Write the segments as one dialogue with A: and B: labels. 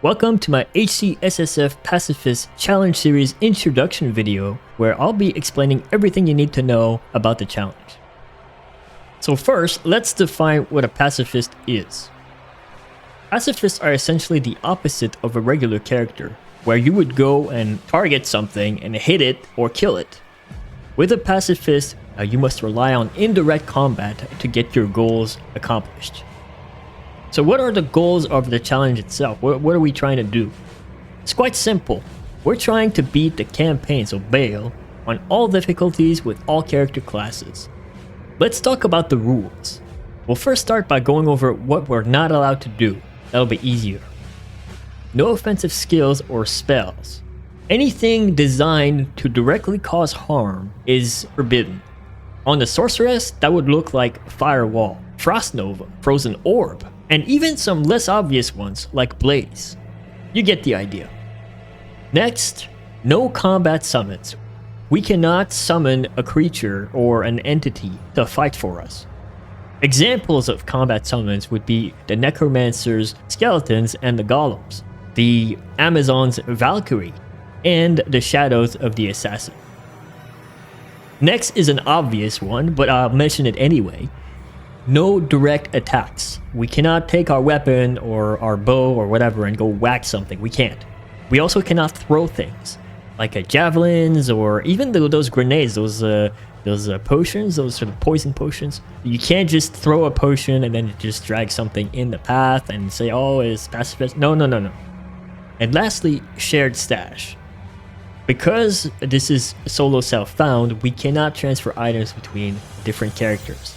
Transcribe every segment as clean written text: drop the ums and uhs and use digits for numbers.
A: Welcome to my HC SSF Pacifist Challenge Series introduction video, where I'll be explaining everything you need to know about the challenge. So first, let's define what a pacifist is. Pacifists are essentially the opposite of a regular character, where you would go and target something and hit it or kill it. With a pacifist, you must rely on indirect combat to get your goals accomplished. So what are the goals of the challenge itself? What are we trying to do? It's quite simple. We're trying to beat the campaign, so Bale, on all difficulties with all character classes. Let's talk about the rules. We'll first start by going over what we're not allowed to do. That'll be easier. No offensive skills or spells. Anything designed to directly cause harm is forbidden. On the Sorceress, that would look like Firewall, Frost Nova, Frozen Orb, and even some less obvious ones like Blaze. You get the idea. Next, no combat summons. We cannot summon a creature or an entity to fight for us. Examples of combat summons would be the Necromancer's skeletons and the Golems, the Amazon's Valkyrie, and the Shadows of the Assassin. Next is an obvious one, but I'll mention it anyway. No direct attacks. We cannot take our weapon or our bow or whatever and go whack something. We can't. We also cannot throw things like javelins or even those grenades, those potions, those sort of poison potions. You can't just throw a potion and then just drag something in the path and say, oh, it's pacifist. No. And lastly, shared stash. Because this is solo self-found, we cannot transfer items between different characters.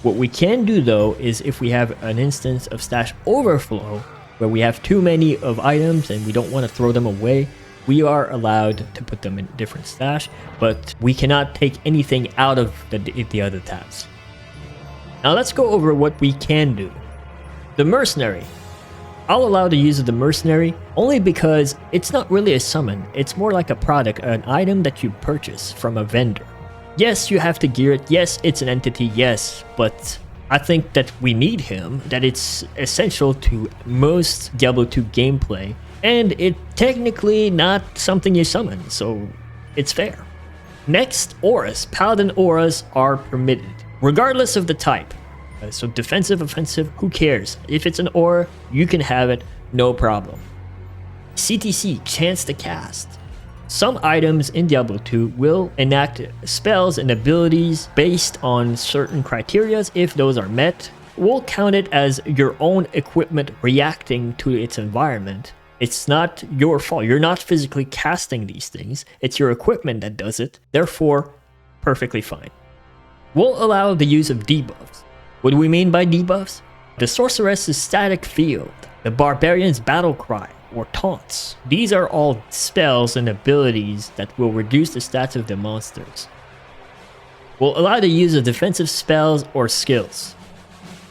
A: What we can do though is if we have an instance of stash overflow where we have too many of items and we don't want to throw them away, we are allowed to put them in different stash, but we cannot take anything out of the other tabs. Now let's go over what we can do. The Mercenary. I'll allow the use of the Mercenary only because it's not really a summon, it's more like a product, an item that you purchase from a vendor. Yes, you have to gear it, yes, it's an entity, yes, but I think that we need him, that it's essential to most Diablo 2 gameplay, and it's technically not something you summon, so it's fair. Next, auras. Paladin auras are permitted, regardless of the type. So defensive, offensive, who cares? If it's an aura, you can have it, no problem. CTC, chance to cast. Some items in Diablo 2 will enact spells and abilities based on certain criteria. If those are met, we'll count it as your own equipment reacting to its environment. It's not your fault. You're not physically casting these things. It's your equipment that does it. Therefore, perfectly fine. We'll allow the use of debuffs. What do we mean by debuffs? The Sorceress's static field, the Barbarian's battle cry, or taunts. These are all spells and abilities that will reduce the stats of the monsters. We'll allow the use of defensive spells or skills.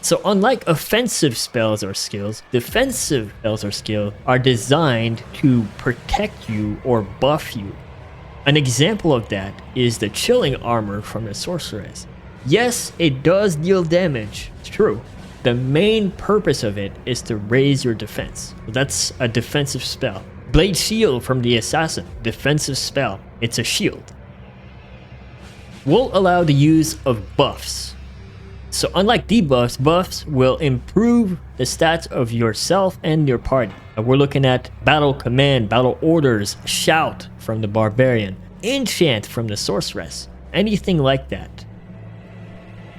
A: So unlike offensive spells or skills, defensive spells or skills are designed to protect you or buff you. An example of that is the chilling armor from the Sorceress. Yes, it does deal damage, it's true. The main purpose of it is to raise your defense. That's a defensive spell. Blade Shield from the Assassin, defensive spell. It's a shield. We'll allow the use of buffs. So unlike debuffs, buffs will improve the stats of yourself and your party. We're looking at Battle Command, Battle Orders, Shout from the Barbarian, Enchant from the Sorceress, anything like that.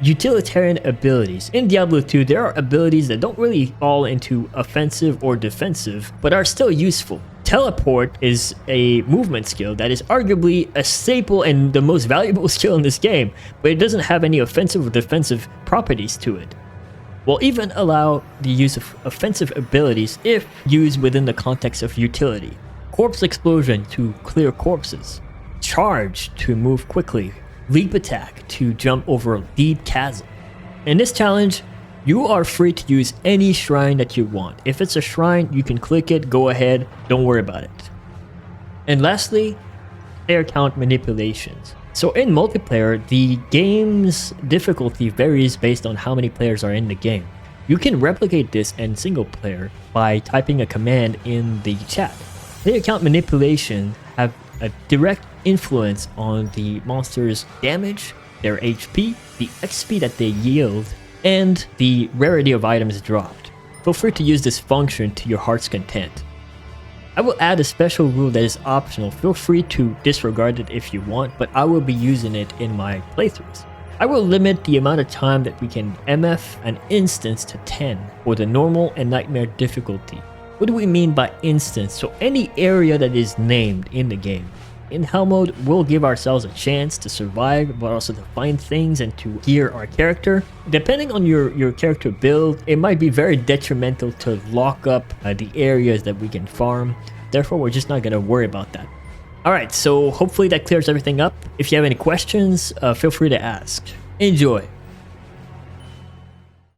A: Utilitarian abilities. In Diablo 2, there are abilities that don't really fall into offensive or defensive, but are still useful. Teleport is a movement skill that is arguably a staple and the most valuable skill in this game, but it doesn't have any offensive or defensive properties to it. We'll even allow the use of offensive abilities if used within the context of utility. Corpse Explosion to clear corpses. Charge to move quickly. Leap attack to jump over a deep chasm. In this challenge, you are free to use any shrine that you want. If it's a shrine, you can click it, go ahead, don't worry about it. And lastly, player count manipulations. So in multiplayer, the game's difficulty varies based on how many players are in the game. You can replicate this in single player by typing a command in the chat. Player count manipulation have a direct influence on the monster's damage, their HP, the XP that they yield, and the rarity of items dropped. Feel free to use this function to your heart's content. I will add a special rule that is optional. Feel free to disregard it if you want, but I will be using it in my playthroughs. I will limit the amount of time that we can MF an instance to 10 for the normal and nightmare difficulty. What do we mean by instance? So any area that is named in the game. In Hell mode, we'll give ourselves a chance to survive, but also to find things and to gear our character. Depending on your character build, it might be very detrimental to lock up the areas that we can farm. Therefore, we're just not going to worry about that. Alright, so hopefully that clears everything up. If you have any questions, feel free to ask. Enjoy!